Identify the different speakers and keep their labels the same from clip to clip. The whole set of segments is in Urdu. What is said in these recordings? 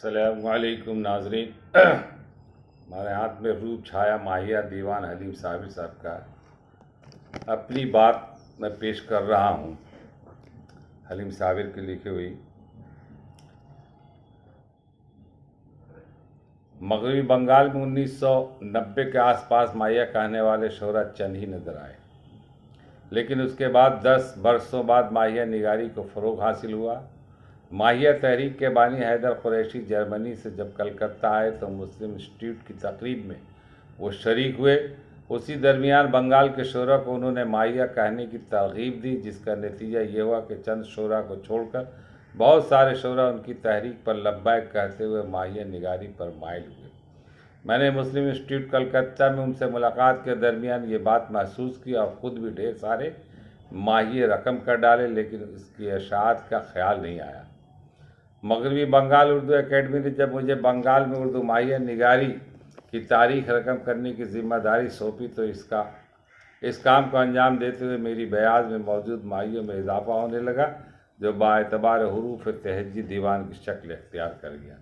Speaker 1: السلام علیکم ناظرین، ہمارے ہاتھ میں روپ چھایا ماہیہ دیوان حلیم صابر صاحب کا اپنی بات میں پیش کر رہا ہوں۔ حلیم صابر کی لکھی ہوئی مغربی بنگال میں 1990 کے آس پاس ماہیہ کہنے والے شعراء چند ہی نظر آئے، لیکن اس کے بعد 10 برسوں بعد ماہیہ نگاری کو فروغ حاصل ہوا۔ ماہیہ تحریک کے بانی حیدر قریشی جرمنی سے جب کلکتہ آئے تو مسلم انسٹیٹیوٹ کی تقریب میں وہ شریک ہوئے۔ اسی درمیان بنگال کے شعراء کو انہوں نے ماہیہ کہنے کی ترغیب دی، جس کا نتیجہ یہ ہوا کہ چند شعراء کو چھوڑ کر بہت سارے شعراء ان کی تحریک پر لبیک کہتے ہوئے ماہیہ نگاری پر مائل ہوئے۔ میں نے مسلم انسٹیٹیوٹ کلکتہ میں ان سے ملاقات کے درمیان یہ بات محسوس کی اور خود بھی ڈھیر سارے ماہیے رقم کر ڈالے، لیکن اس کی اشاعت کا خیال نہیں آیا۔ مغربی بنگال اردو اکیڈمی نے جب مجھے بنگال میں اردو ماہیہ نگاری کی تاریخ رقم کرنے کی ذمہ داری سونپی تو اس کام کو انجام دیتے ہوئے میری بیاض میں موجود ماہیوں میں اضافہ ہونے لگا، جو باعتبار حروف تہجی دیوان کی شکل اختیار کر گیا۔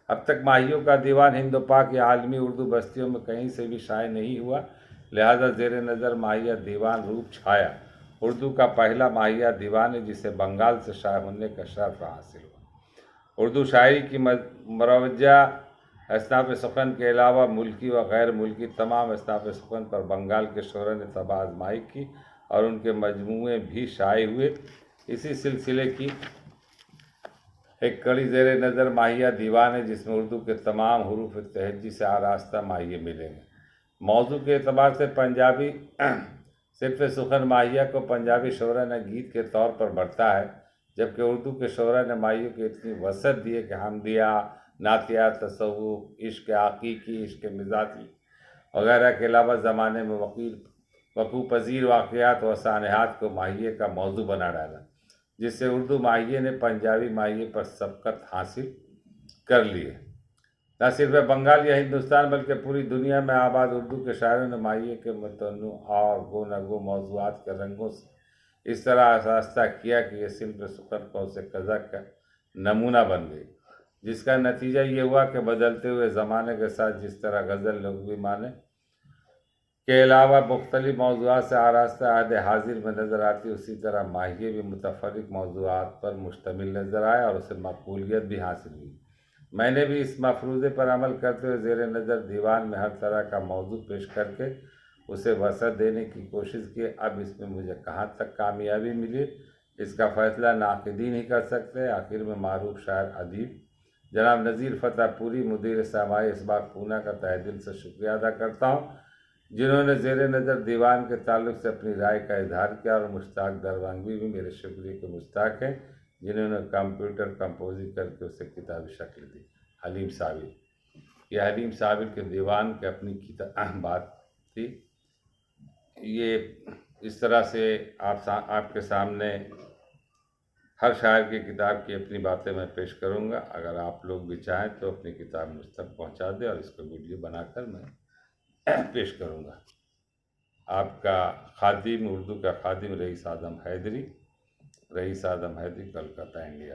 Speaker 1: اب تک ماہیوں کا دیوان ہند و پاک یا عالمی اردو بستیوں میں کہیں سے بھی شائع نہیں ہوا، لہذا زیر نظر ماہیہ دیوان روپ چھایا اردو کا پہلا ماہیہ دیوان ہے جسے بنگال سے شائع ہونے کا شرف حاصل ہوا۔ اردو شاعری کی مروجہ اصناف سخن کے علاوہ ملکی و غیر ملکی تمام اصناف سخن پر بنگال کے شعراء نے طبع آزمائی کی اور ان کے مجموعے بھی شائع ہوئے۔ اسی سلسلے کی ایک کڑی زیر نظر ماہیہ دیوان ہے، جس میں اردو کے تمام حروف تہجی سے آراستہ ماہیے ملیں گے۔ موضوع کے اعتبار سے پنجابی صرف سخن ماہیہ کو پنجابی شعراء نے گیت کے طور پر برتا ہے، جبکہ اردو کے شعراء نے ماہیوں کو اتنی وسعت دی ہے کہ حمدیہ، نعتیہ، تصوف، عشق حقیقی، عشق مزاجی وغیرہ کے علاوہ زمانے میں وقوع پذیر واقعات و سانحات کو ماہیے کا موضوع بنا ڈالا، جس سے اردو ماہیے نے پنجابی ماہیے پر سبقت حاصل کر لی ہے۔ نہ صرف بنگال یا ہندوستان بلکہ پوری دنیا میں آباد اردو کے شاعروں نے ماہیے کے متنوع اور گو نہ گو موضوعات کے رنگوں سے اس طرح آراستہ کیا کہ یہ صنف سخن قوس قزح کا نمونہ بن گئی، جس کا نتیجہ یہ ہوا کہ بدلتے ہوئے زمانے کے ساتھ جس طرح غزل لغوی معنی کے علاوہ مختلف موضوعات سے آراستہ عہد حاضر میں نظر آتی، اسی طرح ماہیے بھی متفرق موضوعات پر مشتمل نظر آئے اور اسے مقبولیت بھی حاصل ہوئی۔ میں نے بھی اس مفروضے پر عمل کرتے ہوئے زیر نظر دیوان میں ہر طرح کا موضوع پیش کر کے اسے وسعت دینے کی کوشش کی۔ اب اس میں مجھے کہاں تک کامیابی ملی، اس کا فیصلہ ناقدین ہی کر سکتے ہیں۔ آخر میں معروف شاعر ادیب جناب نذیر فتح پوری، مدیر سامعی اسباق پونا کا تہہ دل سے شکریہ ادا کرتا ہوں، جنہوں نے زیر نظر دیوان کے تعلق سے اپنی رائے کا اظہار کیا، اور مشتاق دروانگوی بھی میرے شکریہ کے مستحق ہیں، جنہوں نے کمپیوٹر کمپوزنگ کر کے اسے کتابی شکل دی۔ حلیم صابر، یہ حلیم صابر کے دیوان کی اپنی بات تھی۔ یہ اس طرح سے آپ کے سامنے ہر شاعر کی کتاب کی اپنی باتیں میں پیش کروں گا۔ اگر آپ لوگ بھی چاہیں تو اپنی کتاب مجھ تک پہنچا دیں اور اس کو ویڈیو بنا کر میں پیش کروں گا۔ آپ کا خادم، اردو کا خادم رئیس اعظم حیدری، کلکتہ، انڈیا۔